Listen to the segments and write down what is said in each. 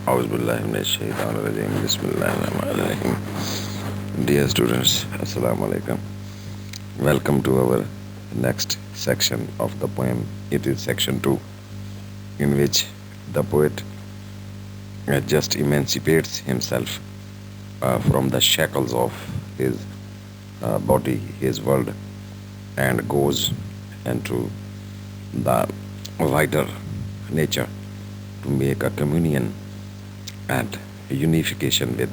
أعوذ بالله من الشيطان الرجيم بسم الله الرحمن الرحيم. Dear students, Assalamu alaikum. Welcome to our next section of the poem. It is section 2, in which the poet just emancipates himself from the shackles of his body, his world, and goes into the wider nature to make a communion and unification with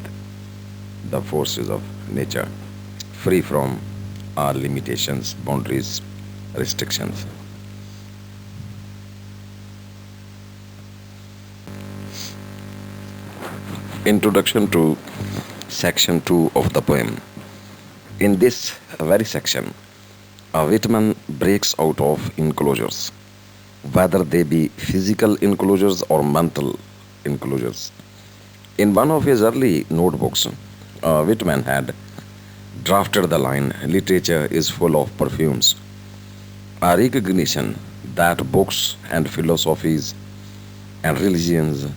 the forces of nature, free from our limitations, boundaries, restrictions. Introduction to section 2 of the poem. In this very section, Whitman breaks out of enclosures, whether they be physical enclosures or mental enclosures. In one of his early notebooks, Whitman had drafted the line, "Literature is full of perfumes," a recognition that books and philosophies and religions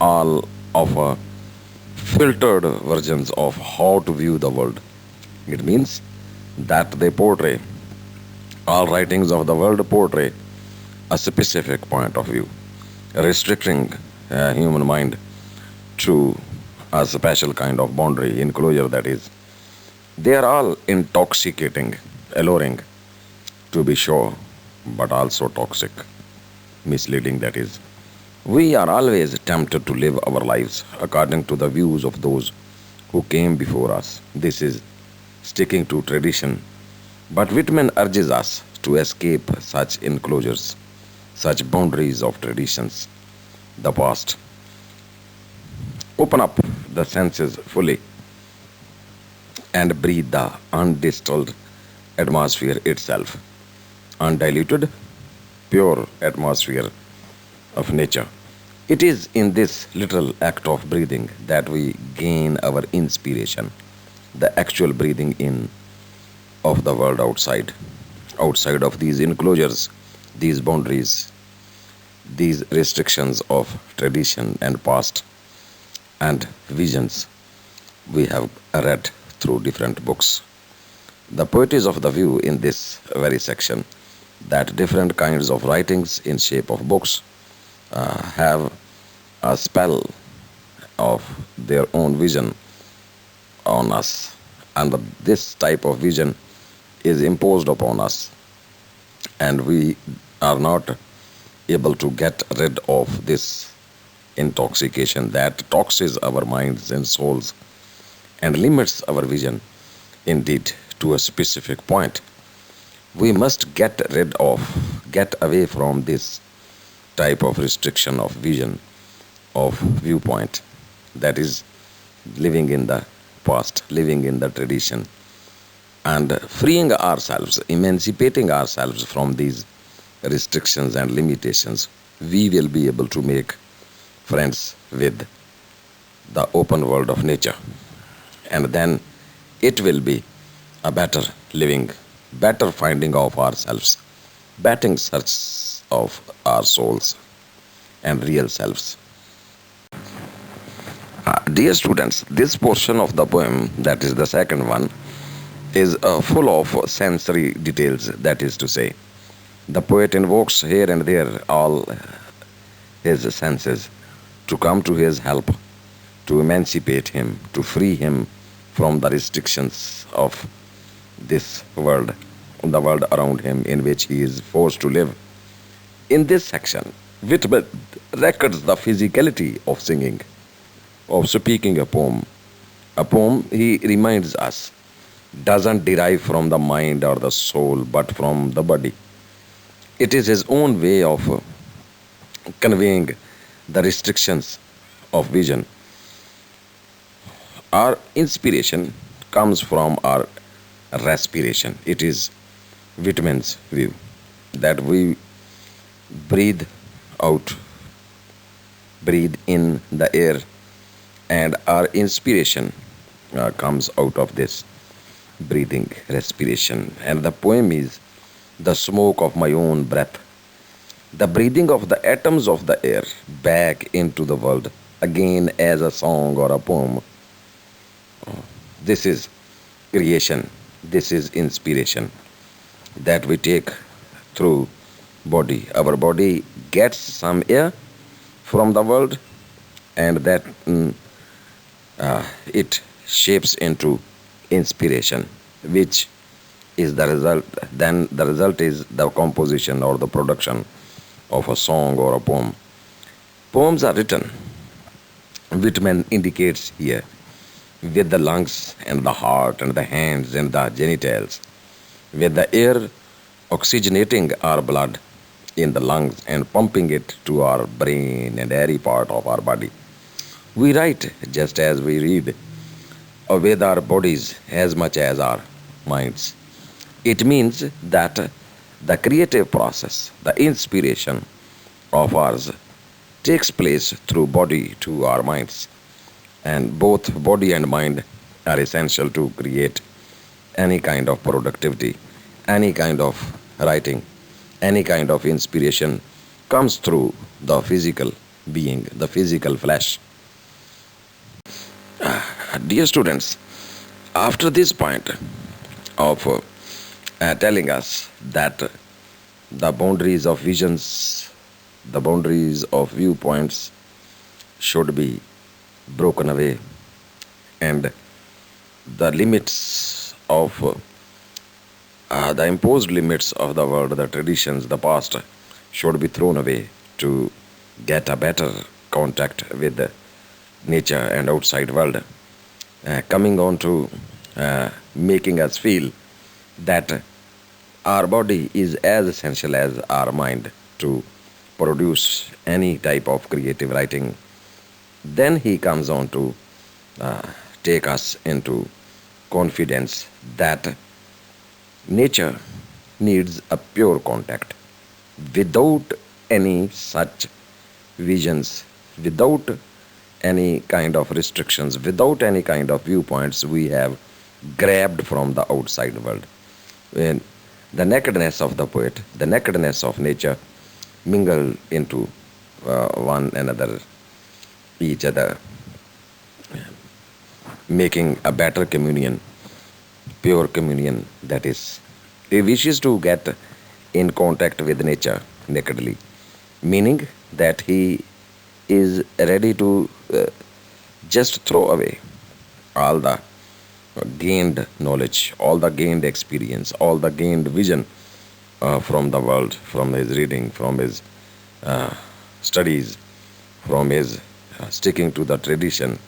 all offer filtered versions of how to view the world. It means that they portray, all writings of the world portray a specific point of view, restricting human mind to a special kind of boundary enclosure, that is. They are all intoxicating, alluring, to be sure, but also toxic, misleading, that is. We are always tempted to live our lives according to the views of those who came before us. This is sticking to tradition. But Whitman urges us to escape such enclosures, such boundaries of traditions, the past. Open up the senses fully and breathe the undistilled atmosphere itself, undiluted, pure atmosphere of nature. It is in this little act of breathing that we gain our inspiration, the actual breathing in of the world outside, outside of these enclosures, these boundaries, these restrictions of tradition and past and visions we have read through different books. The poet is of the view in this very section that different kinds of writings in shape of books have a spell of their own vision on us, and this type of vision is imposed upon us, and we are not able to get rid of this intoxication that toxins our minds and souls and limits our vision, indeed, to a specific point. We must get away from this type of restriction of vision, of viewpoint, that is, living in the past, living in the tradition, and freeing ourselves, emancipating ourselves from these restrictions and limitations. We will be able to make friends with the open world of nature, and then it will be a better living, better finding of ourselves, better search of our souls and real selves. Dear students, this portion of the poem, that is the second one, is full of sensory details, that is to say, the poet invokes here and there all his senses to come to his help, to emancipate him, to free him from the restrictions of this world, the world around him in which he is forced to live. In this section, Whitman records the physicality of singing, of speaking a poem. A poem, he reminds us, doesn't derive from the mind or the soul, but from the body. It is his own way of conveying the restrictions of vision. Our inspiration comes from our respiration. It is Whitman's view that we breathe out, breathe in the air, and our inspiration comes out of this breathing, respiration. And the poem is the smoke of my own breath, the breathing of the atoms of the air back into the world again as a song or a poem. This is creation, this is inspiration that we take through body. Our body gets some air from the world, and that it shapes into inspiration, which is the result. Then the result is the composition or the production of a song or a poem. Poems are written, Whitman indicates here, with the lungs and the heart and the hands and the genitals, with the air oxygenating our blood in the lungs and pumping it to our brain and every part of our body. We write just as we read, with our bodies as much as our minds. It means that the creative process, the inspiration of ours, takes place through body to our minds. And both body and mind are essential to create any kind of productivity, any kind of writing, any kind of inspiration comes through the physical being, the physical flesh. Dear students, after this point of telling us that the boundaries of visions, the boundaries of viewpoints should be broken away, and the limits of the imposed limits of the world, the traditions, the past should be thrown away to get a better contact with nature and outside world. Coming on to making us feel that our body is as essential as our mind to produce any type of creative writing. Then he comes on to take us into confidence that nature needs a pure contact. Without any such visions, without any kind of restrictions, without any kind of viewpoints we have grabbed from the outside world. When the nakedness of the poet, the nakedness of nature mingle into one another, each other, making a better communion, pure communion, that is. He wishes to get in contact with nature nakedly, meaning that he is ready to just throw away all the gained knowledge, all the gained experience, all the gained vision from the world, from his reading, from his studies, from his sticking to the tradition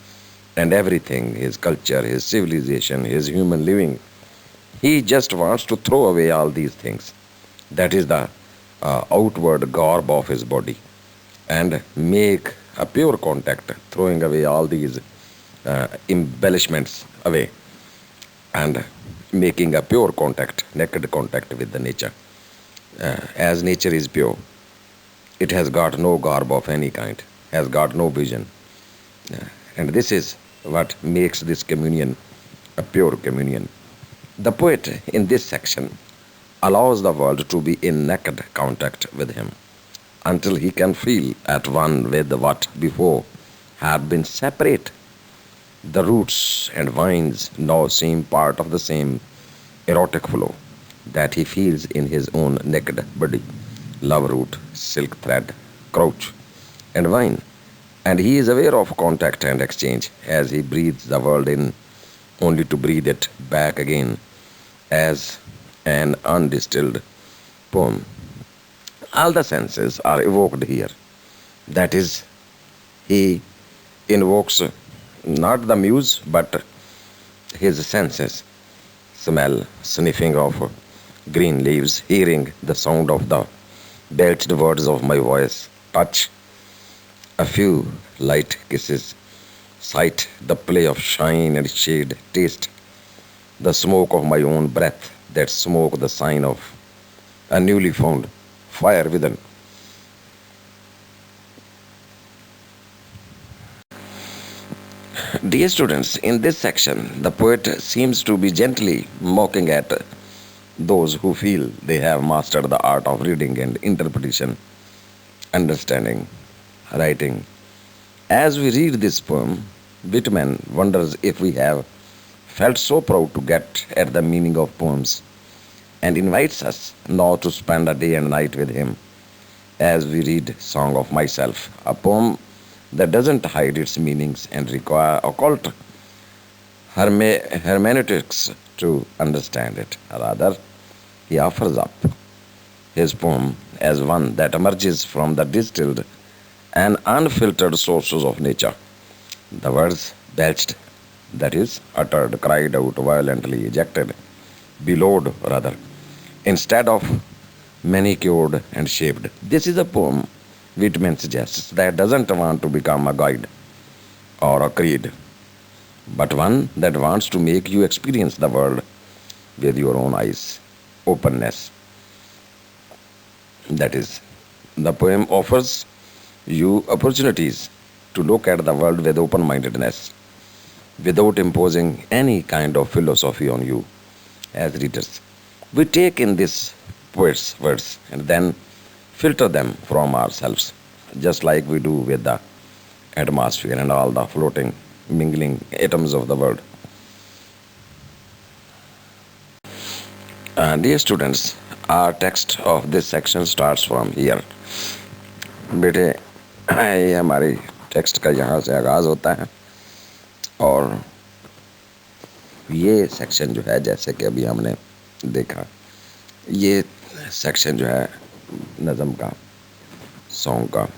and everything, his culture, his civilization, his human living. He just wants to throw away all these things. That is the outward garb of his body, and make a pure contact, throwing away all these embellishments away, and making a pure contact, naked contact with the nature. As nature is pure, it has got no garb of any kind, has got no vision. And this is what makes this communion a pure communion. The poet in this section allows the world to be in naked contact with him until he can feel at one with what before had been separate. The roots and vines now seem part of the same erotic flow that he feels in his own naked body. Love root, silk thread, crouch, and vine. And he is aware of contact and exchange as he breathes the world in, only to breathe it back again as an undistilled poem. All the senses are evoked here. That is, he invokes not the muse but his senses: smell, sniffing of green leaves, hearing the sound of the belched words of my voice, touch, a few light kisses, sight, the play of shine and shade, taste, the smoke of my own breath, that smoke the sign of a newly found fire within. Dear students, in this section, the poet seems to be gently mocking at those who feel they have mastered the art of reading and interpretation, understanding, writing, As we read this poem, Whitman wonders if we have felt so proud to get at the meaning of poems and invites us now to spend a day and night with him as we read Song of Myself, a poem that doesn't hide its meanings and require occult hermeneutics to understand it. Rather, he offers up his poem as one that emerges from the distilled and unfiltered sources of nature. The words belched, that is, uttered, cried out, violently ejected, bellowed rather, instead of manicured and shaped. This is a poem, Whitman suggests, that doesn't want to become a guide or a creed, but one that wants to make you experience the world with your own eyes. Openness. That is, the poem offers you opportunities to look at the world with open mindedness without imposing any kind of philosophy on you as readers. We take in this poet's words and then filter them from ourselves, just like we do with the atmosphere and all the floating, mingling atoms of the world. Dear students, our text of this section starts from here. बेटे, ये हमारी text का यहाँ से आगाज़ होता है और ये सेक्शन जो है, जैसे कि अभी हमने देखा, ये सेक्शन जो है नज़म का, सॉन्ग का,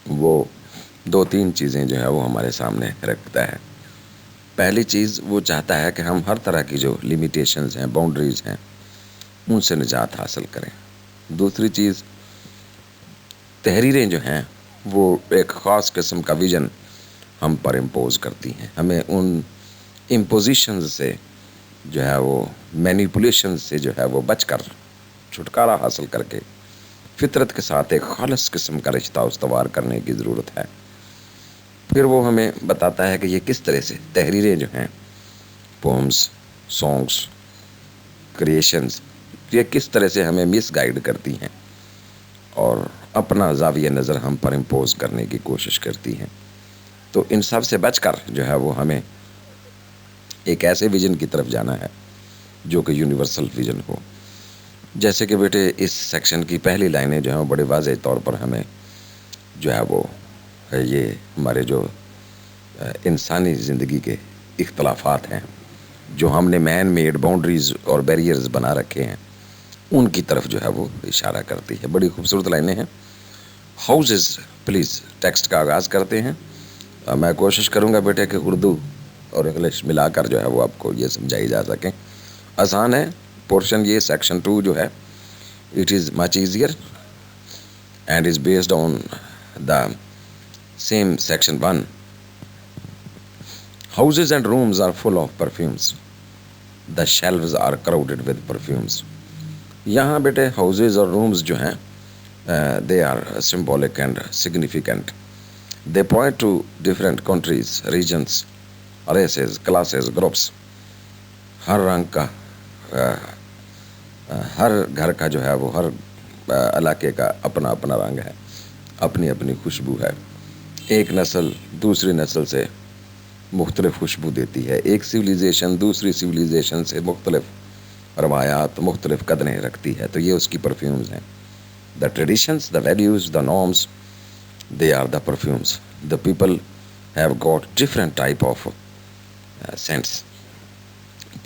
वो दो तीन चीज़ें जो है वो हमारे सामने रखता है। पहली चीज़, वो चाहता है कि हम हर तरह की जो लिमिटेशंस हैं, बाउंड्रीज़ हैं, उनसे निजात हासिल करें। दूसरी चीज़, तहरीरें जो हैं वो एक ख़ास किस्म का विज़न हम पर इम्पोज़ करती हैं। हमें उन इम्पोजिशंस से जो है वो, मैनिपुलेशन से जो है वो बचकर, छुटकारा हासिल करके फितरत के साथ एक खालिस किस्म का रिश्ता उस्तवार करने की ज़रूरत है। फिर वो हमें बताता है कि ये किस तरह से तहरीरें जो हैं, पोम्स, सॉन्ग्स, क्रिएशंस, ये किस तरह से हमें मिस गाइड करती हैं और अपना ज़ाविया नज़र हम पर इम्पोज़ करने की कोशिश करती हैं। तो इन सब से बचकर जो है वो हमें एक ऐसे विज़न की तरफ जाना है जो कि यूनिवर्सल विज़न हो। जैसे कि बेटे, इस सेक्शन की पहली लाइनें जो हैं वो बड़े वाज़ेह तौर पर हमें जो है वो, ये हमारे जो इंसानी ज़िंदगी के इख्तलाफात हैं, जो हमने मैन मेड बाउंड्रीज़ और बैरियर्स बना रखे हैं, उनकी तरफ जो है वो इशारा करती है। बड़ी खूबसूरत लाइनें हैं। हाउसेस, प्लीज़ टेक्स्ट का आगाज़ करते हैं। मैं कोशिश करूँगा बेटे कि उर्दू और इंग्लिश मिलाकर जो है वो आपको ये समझाई जा सकें। आसान है पोर्शन, ये सेक्शन 2 जो है, it is much easier and is based on the same section 1. Houses and rooms are full of perfumes. The shelves are crowded with perfumes. यहाँ बेटे houses और rooms जो हैं, they are symbolic and significant. They point to different countries, regions, races, classes, groups. हर रंग का, हर घर का जो है वो, हर इलाके का अपना अपना रंग है, अपनी अपनी खुशबू है। एक नस्ल दूसरी नस्ल से मुख्तलिफ खुशबू देती है। एक सिविलाइजेशन दूसरी सिविलाइजेशन से मुख्तलिफ रवायात, मुख्तलिफ कदरें रखती है। तो ये उसकी परफ्यूम्स हैं। The traditions, the values, the norms, they are the perfumes. The people have got different type of scents,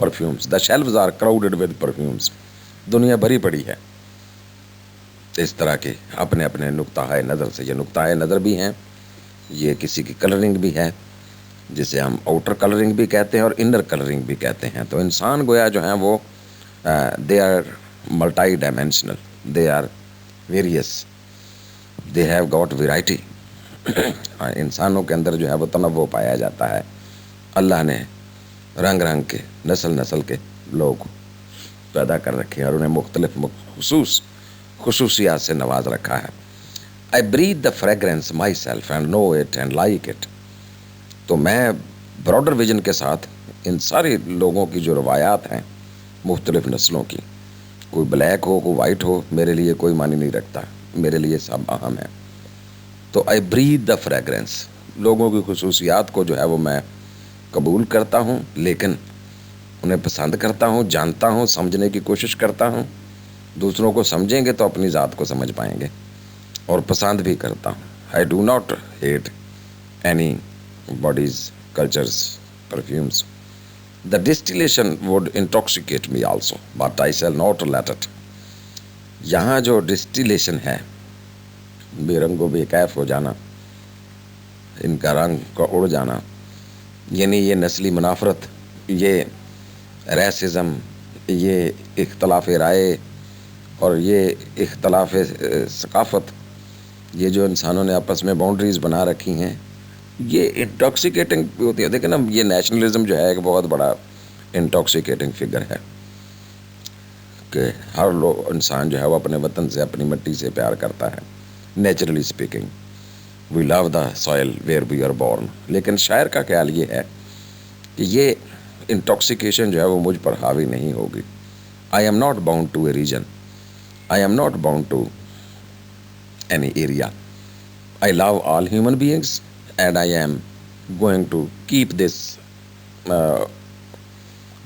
perfumes. The shelves are crowded with perfumes. दुनिया भरी पड़ी है इस तरह के अपने अपने नुक्ता नज़र से। ये नुक्ता नज़र भी हैं, ये किसी की कलरिंग भी है, जिसे हम आउटर कलरिंग भी कहते हैं और इनर कलरिंग भी कहते हैं। तो इंसान गोया जो हैं वो, they are multi dimensional, they are various, they have got variety. इंसानों के अंदर जो है वो तनव्वु पाया जाता है। अल्लाह ने रंग रंग के, नस्ल नस्ल के लोग पैदा कर रखे हैं और उन्हें मुख्तलिफ खुसूसियात से नवाज रखा है. I breathe the fragrance myself and know it and like it. तो मैं ब्रॉडर विजन के साथ इन सारे लोगों की जो रवायात हैं, मुख्तलिफ नस्लों की, कोई ब्लैक हो, कोई वाइट हो, मेरे लिए कोई मानी नहीं रखता, मेरे लिए सब अहम है. تو آئی بریتھ دا فریگرنس، لوگوں کی خصوصیات کو جو ہے وہ میں قبول کرتا ہوں، لیکن انہیں پسند کرتا ہوں، جانتا ہوں، سمجھنے کی کوشش کرتا ہوں. دوسروں کو سمجھیں گے تو اپنی ذات کو سمجھ پائیں گے، اور پسند بھی کرتا ہوں. I do not hate any bodies cultures perfumes. The distillation would intoxicate me also, but I shall not let it. یہاں جو ڈسٹیلیشن ہے، بے رنگ و بے کیف ہو جانا، ان کا رنگ کا اڑ جانا، یعنی یہ نسلی منافرت، یہ ریسزم، یہ اختلاف رائے اور یہ اختلاف ثقافت، یہ جو انسانوں نے آپس میں باؤنڈریز بنا رکھی ہیں، یہ انٹاکسیکیٹنگ بھی ہوتی ہے. دیکھیں نا، یہ نیشنلزم جو ہے ایک بہت بڑا انٹاکسیکیٹنگ فگر ہے کہ ہر انسان جو ہے وہ اپنے وطن سے، اپنی مٹی سے پیار کرتا ہے. Naturally speaking we love the soil where we are born. لیکن شاعر کا خیال یہ ہے کہ یہ انٹاکسیکیشن جو ہے وہ مجھ پر حاوی نہیں ہوگی. I am not bound to a region, I am not bound to any area. I love all human beings and I am going to keep this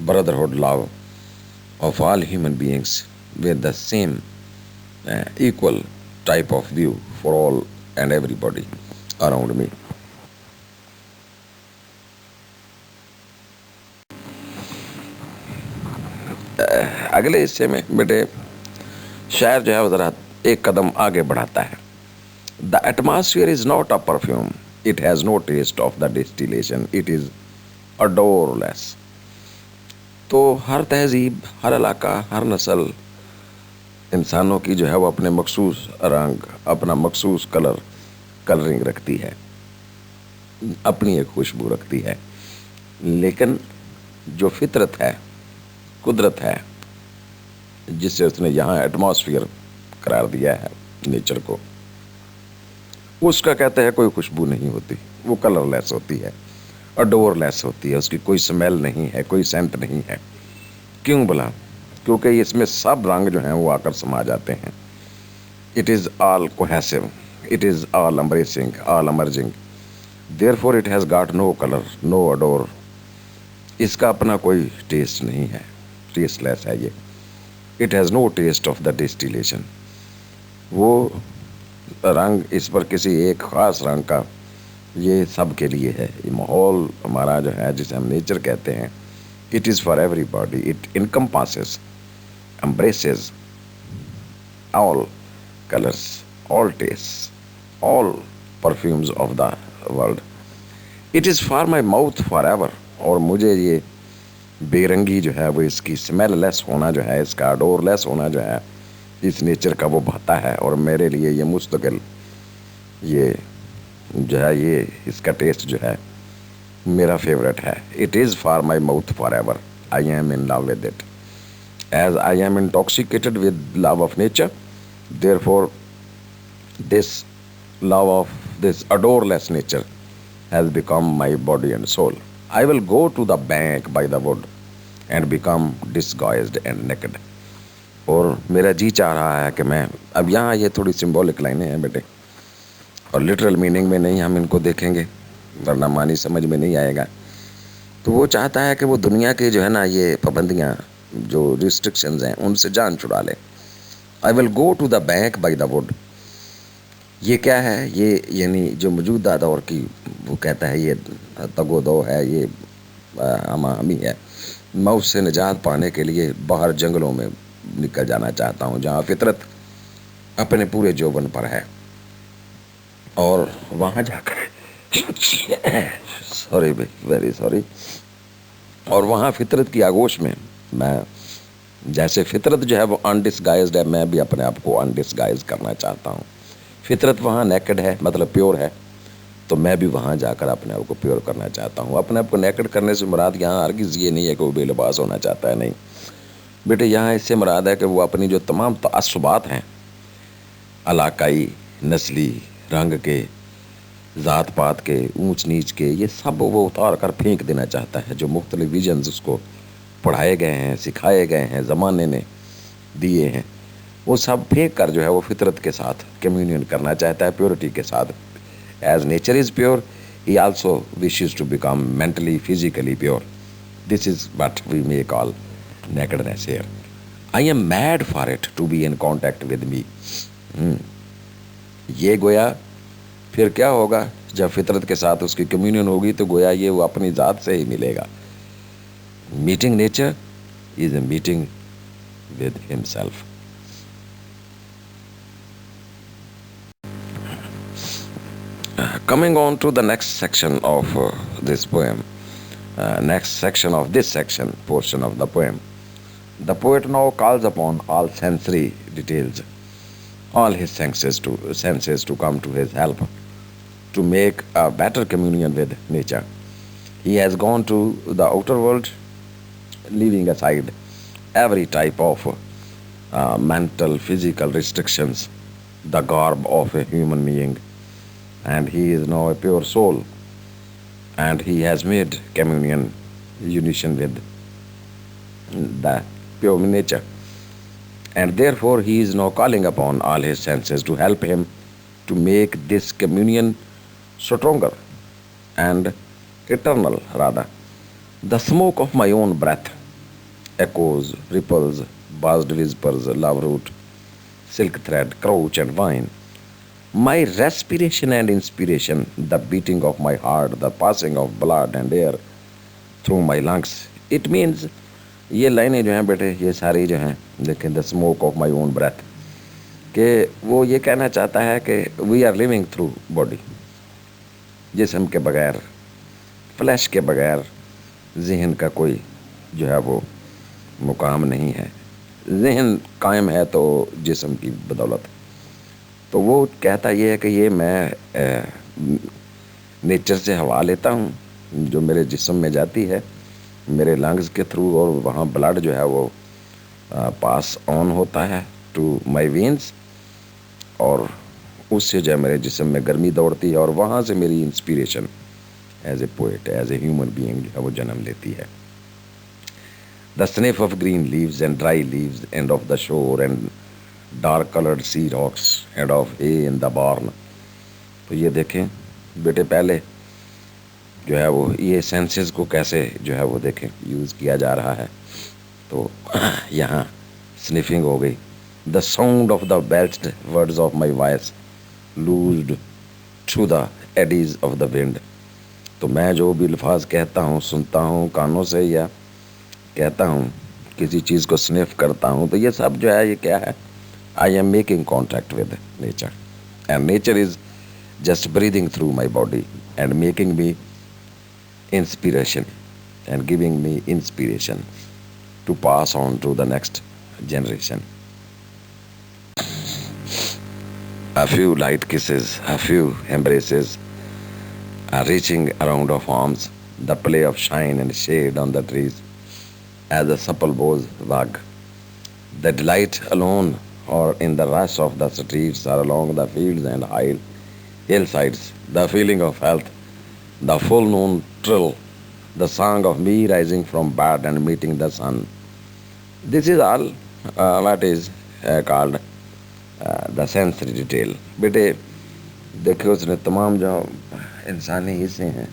brotherhood love of all human beings with the same equal type of view for all and everybody around me. اگلے حصے میں بیٹے شاعر جو ہے وہ ذرا ایک قدم آگے بڑھاتا ہے. The atmosphere is not a perfume. It has no taste of the distillation. It is odorless. تو ہر تہذیب، ہر علاقہ، ہر نسل انسانوں کی جو ہے وہ اپنے مخصوص رنگ، اپنا مخصوص کلرنگ رکھتی ہے، اپنی ایک خوشبو رکھتی ہے. لیکن جو فطرت ہے، قدرت ہے، جس سے اس نے یہاں ایٹماسفیئر قرار دیا ہے نیچر کو، اس کا کہتے ہیں کوئی خوشبو نہیں ہوتی، وہ کلر لیس ہوتی ہے، اڈور لیس ہوتی ہے، اس کی کوئی سمیل نہیں ہے، کوئی سینٹ نہیں ہے. کیوں بلا؟ کیونکہ اس میں سب رنگ جو ہیں وہ آ کر سما جاتے ہیں. It is all cohesive, it is all embracing, all emerging. Therefore it has got no colour, no odour. اس کا اپنا کوئی ٹیسٹ نہیں ہے، ٹیسٹ لیس ہے یہ. It has no test of the distillation. وہ رنگ اس پر کسی ایک خاص رنگ کا، یہ سب کے لیے ہے. یہ ماحول ہمارا جو ہے جسے ہم نیچر کہتے ہیں، it is for every body. It encompasses, embraces all colors, all tastes, all perfumes of the world. It is for my mouth forever. اور مجھے یہ بے رنگی جو ہے وہ، اس کی اسمیل لیس ہونا جو ہے، اس کا اڈور لیس ہونا جو ہے، اس نیچر کا وہ بہتا ہے، اور میرے لیے یہ مستقل، یہ جو ہے یہ اس کا ٹیسٹ جو ہے میرا فیوریٹ ہے. It is for my mouth forever. I am in love with it. As I am intoxicated with love of nature, therefore this love of this odorless nature has become my body and soul. I will go to the bank by the wood and become disguised and naked. اور میرا جی چاہ رہا ہے کہ میں اب یہاں، یہ تھوڑی سمبولک لائنیں ہیں بیٹے، اور لٹرل میننگ میں نہیں ہم ان کو دیکھیں گے ورنہ معنی سمجھ میں نہیں آئے گا. تو وہ چاہتا ہے کہ وہ دنیا کے جو ہے نا یہ پابندیاں، جو ریسٹرکشنز ہیں، ان سے جان چھڑا لے. I will go to the bank by the wood. یہ کیا ہے؟ یہ یعنی جو موجودہ دور کی، وہ کہتا ہے یہ تگ و دو ہے، یہ ہمہ ہمی ہے. میں اس سے نجات پانے کے لیے باہر جنگلوں میں نکل جانا چاہتا ہوں، جہاں فطرت اپنے پورے جوبن پر ہے، اور وہاں جا کر سوری بھائی، ویری سوری، اور وہاں فطرت کی آگوش میں میں، جیسے فطرت جو ہے وہ انڈسگائزڈ ہے، میں بھی اپنے آپ کو انڈسگائز کرنا چاہتا ہوں. فطرت وہاں نیکڈ ہے، مطلب پیور ہے، تو میں بھی وہاں جا کر اپنے آپ کو پیور کرنا چاہتا ہوں. اپنے آپ کو نیکڈ کرنے سے مراد یہاں ہرگز یہ نہیں ہے کہ وہ بے لباس ہونا چاہتا ہے، نہیں بیٹے. یہاں اس سے مراد ہے کہ وہ اپنی جو تمام تعصبات ہیں، علاقائی، نسلی، رنگ کے، ذات پات کے، اونچ نیچ کے، یہ سب وہ اتار کر پھینک دینا چاہتا ہے. جو مختلف ویژنز اس کو پڑھائے گئے ہیں، سکھائے گئے ہیں، زمانے نے دیے ہیں، وہ سب پھینک کر جو ہے وہ فطرت کے ساتھ کمیونین کرنا چاہتا ہے، پیورٹی کے ساتھ As nature is pure, he also wishes to become mentally, physically pure. This is what we may call nakedness here. I am mad for it to be in contact with me. Hmm. ये गोया फिर क्या होगा जब फितरत के साथ उसकी कम्युनियन होगी तो गोया ये वो अपनी ज़ात से ही मिलेगा. Meeting nature is a meeting with himself. Coming on to the next section of this poem, next section of this section, portion of the poem. The poet now calls upon all sensory details, all his senses to come to his help, to make a better communion with nature. He has gone to the outer world, leaving aside every type of mental, physical restrictions, the garb of a human being, and he is now a pure soul, and he has made communion, unition with the pure nature. And therefore, he is now calling upon all his senses to help him to make this communion stronger and eternal, rather. The smoke of my own breath echoes, ripples, buzzed whispers, love root, silk thread, crouch, and vine. My respiration and inspiration, the beating of my heart, the passing of blood and air through my lungs. It means ये लाइनें जो हैं बेटे ये सारी जो हैं देखें the smoke of my own breath कि वो ये कहना चाहता है कि we are living through body, जिस्म के बगैर, फ्लैश के बगैर जहन का कोई जो है वो मुकाम नहीं है. जहन कायम है तो जिस्म की बदौलत. तो वो कहता ये है कि ये मैं नेचर से हवा लेता हूँ जो मेरे जिस्म में जाती है मेरे लंग्स के थ्रू, और वहाँ ब्लड जो है वो पास ऑन होता है टू माय वेन्स, और उससे जो है मेरे जिस्म में गर्मी दौड़ती है, और वहाँ से मेरी inspiration as a poet, as a human being जो है वो जन्म लेती है. The sniff of green leaves and dry leaves and of the shore and dark coloured sea rocks and of a in the barn. तो ये देखें बेटे पहले जो है वो ये सेंसेस को कैसे जो है वो देखें यूज़ किया जा रहा है. तो यहाँ स्निफिंग हो गई. The sound of the belt words of my voice loosed through the eddies of the wind. तो मैं जो भी अल्फाज कहता हूँ, सुनता हूँ कानों से, या कहता हूँ किसी चीज़ को स्निफ करता हूँ, तो ये सब जो है ये क्या है, I am making contact with nature, and nature is just breathing through my body and making me inspiration and giving me inspiration to pass on to the next generation. A few light kisses, a few embraces, a reaching around of arms, the play of shine and shade on the trees as the supple bows wag. The delight alone or in the rush of the streets or along the fields and hillsides, the feeling of health, the full noon trill, the song of me rising from bed and meeting the sun. This is all what is called the sensory detail. बेटे देखो उसने तमाम जो इंसानी हिस्से हैं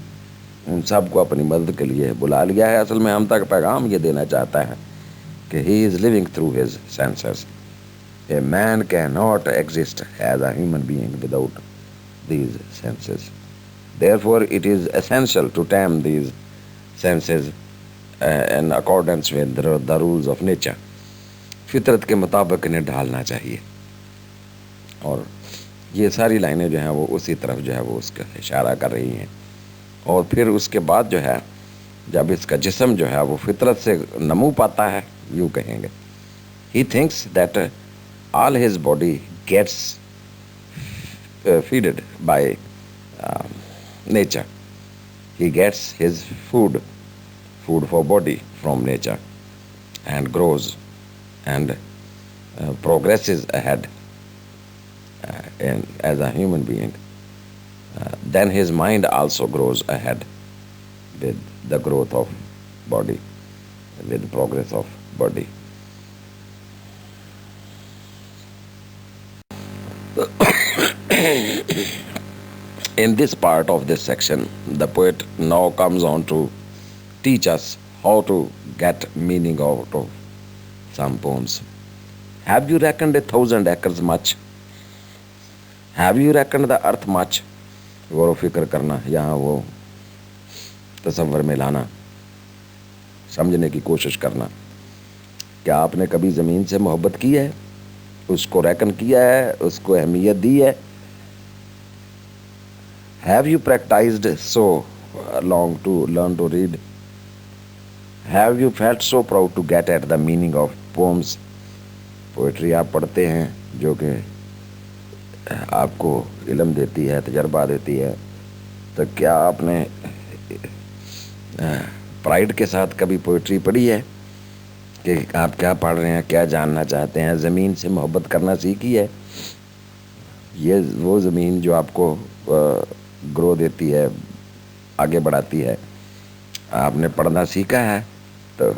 उन सब को अपनी मदद के लिए बुला लिया है. असल में हम तक पैगाम ये देना चाहता है कि he is living through his senses. A man cannot exist as a human being without these senses. Therefore, it is essential to tame these senses in accordance with the rules of nature. फितरत के मुताबिक इन्हें ढालना चाहिए. और ये सारी लाइनें जो हैं वो उसी तरफ जो है वो उसका इशारा कर रही हैं. और फिर उसके बाद जो है जब इसका जिस्म जो है वो फितरत से नमू पाता है, यूँ कहेंगे, he thinks that all his body gets feeded by nature. He gets his food for body from nature, and grows and progresses ahead as a human being. Then his mind also grows ahead with the growth of body, with the progress of body. In this part of this section, the poet now comes on to teach us how to get meaning out of some poems. Have you reckoned 1,000 acres much? Have you reckoned the earth much? गौर फिक्र करना, यहाँ वो तसव्वुर में लाना, समझने की कोशिश करना. क्या आपने कभी ज़मीन से मोहब्बत की है, उसको रेकन किया है, उसको अहमियत दी है? Have you practiced so long to learn to read? Have you felt so proud to get at the meaning of poems? Poetry आप पढ़ते हैं जो कि आपको इल्म देती है, तजर्बा देती है, तो क्या आपने प्राइड के साथ कभी पोइट्री पढ़ी है कि आप क्या पढ़ रहे हैं, क्या जानना चाहते हैं? ज़मीन से मोहब्बत करना सीखी है? ये वो ज़मीन जो आपको ग्रो देती है, आगे बढ़ाती है. आपने पढ़ना सीखा है, तो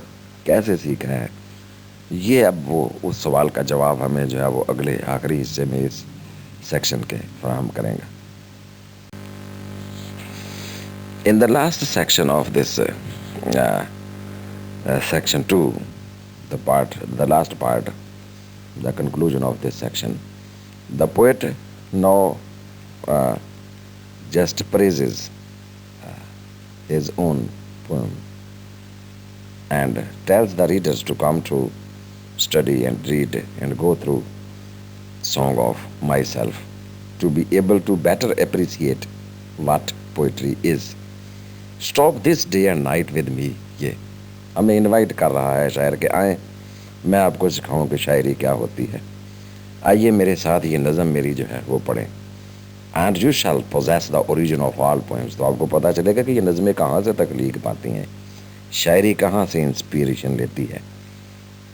कैसे सीखा है? ये अब वो उस सवाल का जवाब हमें जो है वो अगले आखिरी हिस्से में इस सेक्शन के फराहम करेंगे. In the last section of this section 2, the last part, the conclusion of this section, the poet now just praises his own poem and tells the readers to come to study and read and go through Song of Myself to be able to better appreciate what poetry is. Stop this day and night with me. ये हमें invite कर रहा है शायर के आएँ, मैं आपको सिखाऊं कि शायरी क्या होती है. आइए मेरे साथ ये नज़म मेरी जो है वो पढ़ें. And you shall possess the origin of all poems. तो आपको पता चलेगा कि ये नज़में कहाँ से तख्लीक पाती हैं, शायरी कहाँ से इंस्पिरेशन लेती है.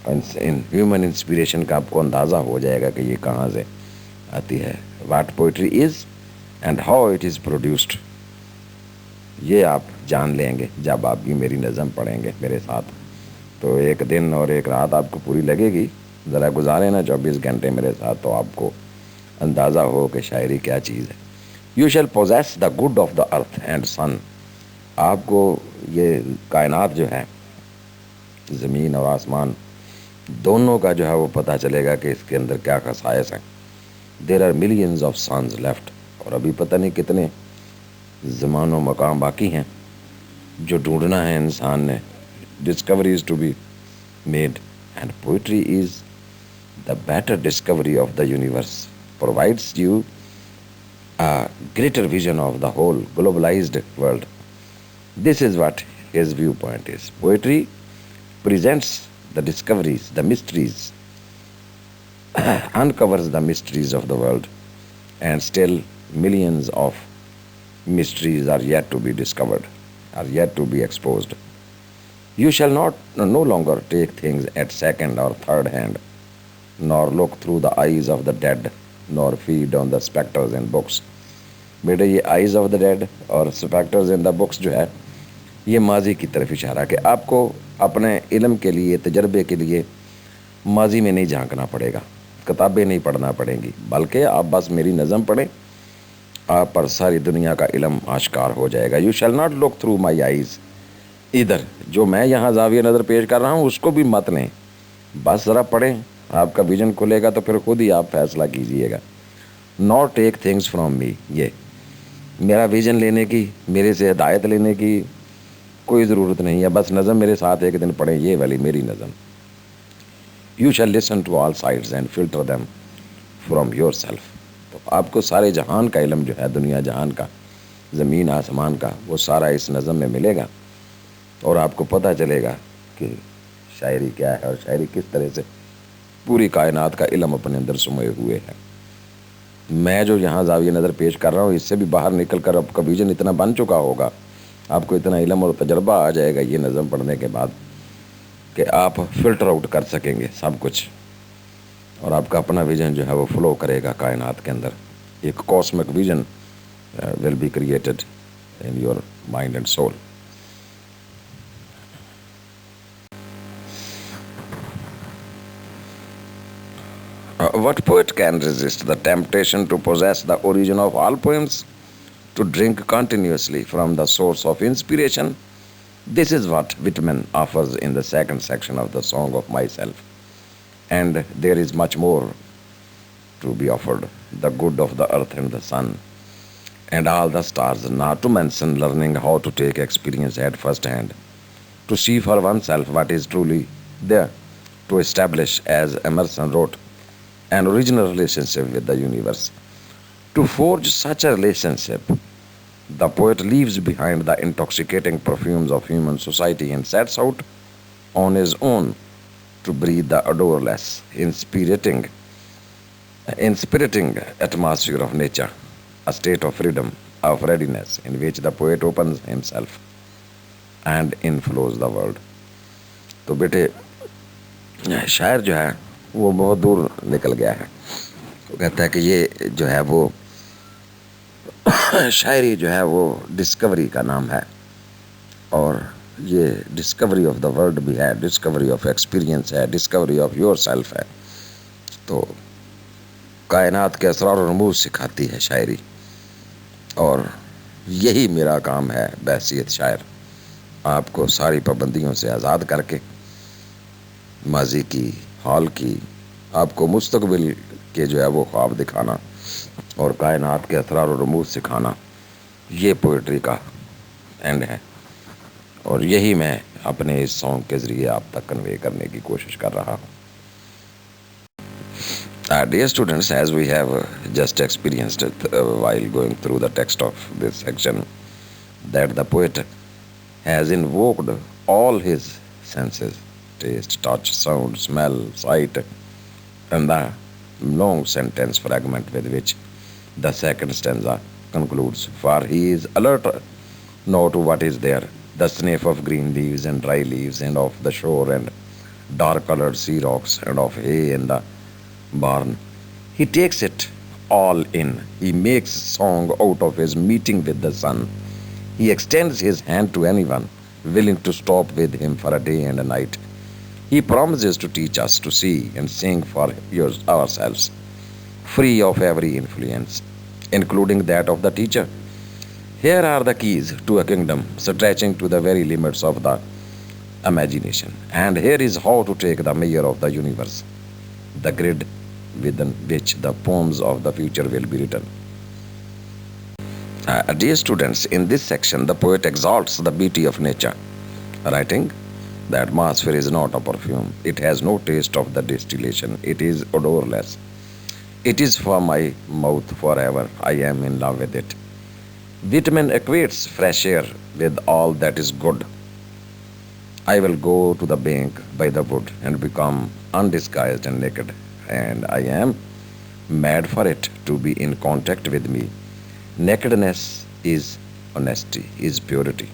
इन ह्यूमन इंस्पिरेशन का आपको अंदाज़ा हो जाएगा कि ये कहाँ से आती है. What poetry is and how it is produced, ये आप जान लेंगे जब आप भी मेरी नज़म पढ़ेंगे मेरे साथ. तो एक दिन और एक रात आपको पूरी लगेगी. ज़रा गुजारे ना 24 घंटे मेरे साथ, तो आपको अंदाज़ा हो कि शायरी क्या चीज़ है. You shall possess the good of the earth and sun. आपको ये कायनात जो है, ज़मीन और आसमान दोनों का जो है वो पता चलेगा कि इसके अंदर क्या खसाइस हैं. There are millions of suns left. और अभी पता नहीं कितने ज़मानो मकाम बाकी हैं जो ढूंढना है इंसान ने. Discovery is to be made and poetry is the better discovery of the universe. provides you a greater vision of the whole globalized world. This is what his viewpoint is. Poetry presents the discoveries, the mysteries, uncovers the mysteries of the world, and still millions of mysteries are yet to be discovered, are yet to be exposed. You shall no longer take things at second or third hand, nor look through the eyes of the dead, nor feed on the spectres in books. बेटे ये eyes of the dead और spectres in the books जो है, ये माजी की तरफ इशारा कि आपको अपने इल्म के लिए, तजर्बे के लिए माजी में नहीं झांकना पड़ेगा, किताबें नहीं पढ़ना पड़ेंगी, बल्कि आप बस मेरी नज़म पढ़ें, आप पर सारी दुनिया का इल्म आश्कार हो जाएगा. You shall not look through my eyes. इधर जो मैं यहाँ ज़ाविया नज़र पेश कर रहा हूँ उसको भी मत लें, बस ज़रा पढ़ें, आपका विजन खुलेगा तो फिर खुद ही आप फैसला कीजिएगा. Not take things from me. ये मेरा विजन लेने की, मेरे से हिदायत लेने की कोई ज़रूरत नहीं है, बस नज़म मेरे साथ एक दिन पढ़ें, ये वाली मेरी नज़म. You shall listen to all sides and filter them from yourself. तो आपको सारे जहान का इल्म जो है, दुनिया जहान का, ज़मीन आसमान का, वो सारा इस नज़म में मिलेगा और आपको पता चलेगा कि शायरी क्या है और शायरी किस तरह से पूरी कायनात का इल्म अपने अंदर समाये हुए है. मैं जो यहाँ ज़ाविया नज़र पेश कर रहा हूँ, इससे भी बाहर निकल कर आपका विजन इतना बन चुका होगा, आपको इतना इल्म और तजर्बा आ जाएगा ये नज़म पढ़ने के बाद कि आप फ़िल्टर आउट कर सकेंगे सब कुछ, और आपका अपना विजन जो है वो फ्लो करेगा कायनात के अंदर. एक cosmic vision will be created in your mind and soul. What poet can resist the temptation to possess the origin of all poems? to drink continuously from the source of inspiration. This is what Whitman offers in the second section of the Song of Myself. And there is much more to be offered: the good of the earth and the sun and all the stars, not to mention learning how to take experience at first hand, to see for oneself what is truly there, to establish, as Emerson wrote, an original relationship with the universe. To forge such a relationship, the poet leaves behind the intoxicating perfumes of human society and sets out on his own to breathe the odorless, inspiriting atmosphere of nature, a state of freedom, of readiness, in which the poet opens himself and inflows the world. तो बेटे, शायर जो है वो बहुत दूर निकल गया है. वो कहता है कि ये जो है वो शायरी जो है वो डिस्कवरी का नाम है, और ये डिस्कवरी ऑफ द वर्ल्ड भी है, डिस्कवरी ऑफ एक्सपीरियंस है, डिस्कवरी ऑफ योर सेल्फ है. तो कायनात के असरार और रमूज सिखाती है शायरी, और यही मेरा काम है बहसीत शायर, आपको सारी पाबंदियों से आज़ाद करके माजी की, हाल की, आपको मुस्तकबिल के जो है वो ख्वाब दिखाना और कायनात के असरार और रमूज सिखाना. ये पोइट्री का एंड है, और यही मैं अपने इस सॉन्ग के ज़रिए आप तक कन्वे करने की कोशिश कर रहा हूँ. Dear students, as we have just experienced while going through the text of this section, that the poet has invoked all his senses: taste, touch, sound, smell, sight, and the long sentence fragment with which the second stanza concludes. For he is alert now to what is there, the sniff of green leaves and dry leaves, and of the shore and dark-colored sea rocks, and of hay in the barn. He takes it all in. He makes song out of his meeting with the sun. He extends his hand to anyone willing to stop with him for a day and a night. He promises to teach us to see and sing for ourselves, free of every influence, including that of the teacher. Here are the keys to a kingdom stretching to the very limits of the imagination. And here is how to take the measure of the universe, the grid within which the poems of the future will be written. Dear students, in this section, the poet exalts the beauty of nature, writing, "The atmosphere is not a perfume. It has no taste of the distillation. It is odorless. It is for my mouth forever. I am in love with it." Whitman equates fresh air with all that is good. I will go to the bank by the wood and become undisguised and naked, and I am mad for it to be in contact with me. Nakedness is honesty, is purity.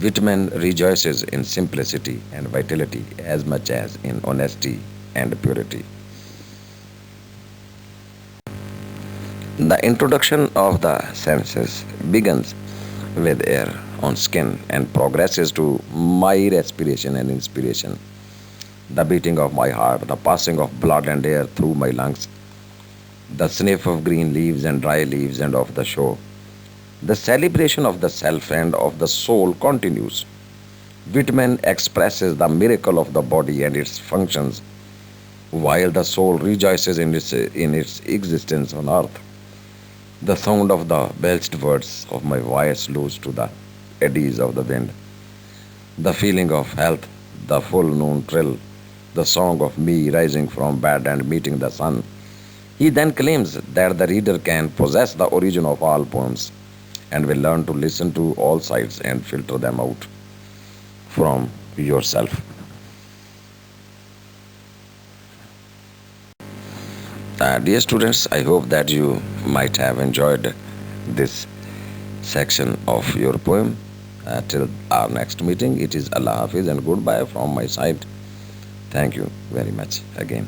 Whitman rejoices in simplicity and vitality as much as in honesty and purity. The introduction of the senses begins with air on skin and progresses to my respiration and inspiration, the beating of my heart, the passing of blood and air through my lungs, the sniff of green leaves and dry leaves and of the shore. The celebration of the self and of the soul continues. Whitman expresses the miracle of the body and its functions, while the soul rejoices in its existence on earth. The sound of the belched words of my voice lose to the eddies of the wind. The feeling of health, the full noon trill, the song of me rising from bed and meeting the sun. He then claims that the reader can possess the origin of all poems and will learn to listen to all sides and filter them out from yourself. Dear students, I hope that you might have enjoyed this section of your poem. Till our next meeting, it is Allah Hafiz and goodbye from my side. Thank you very much again.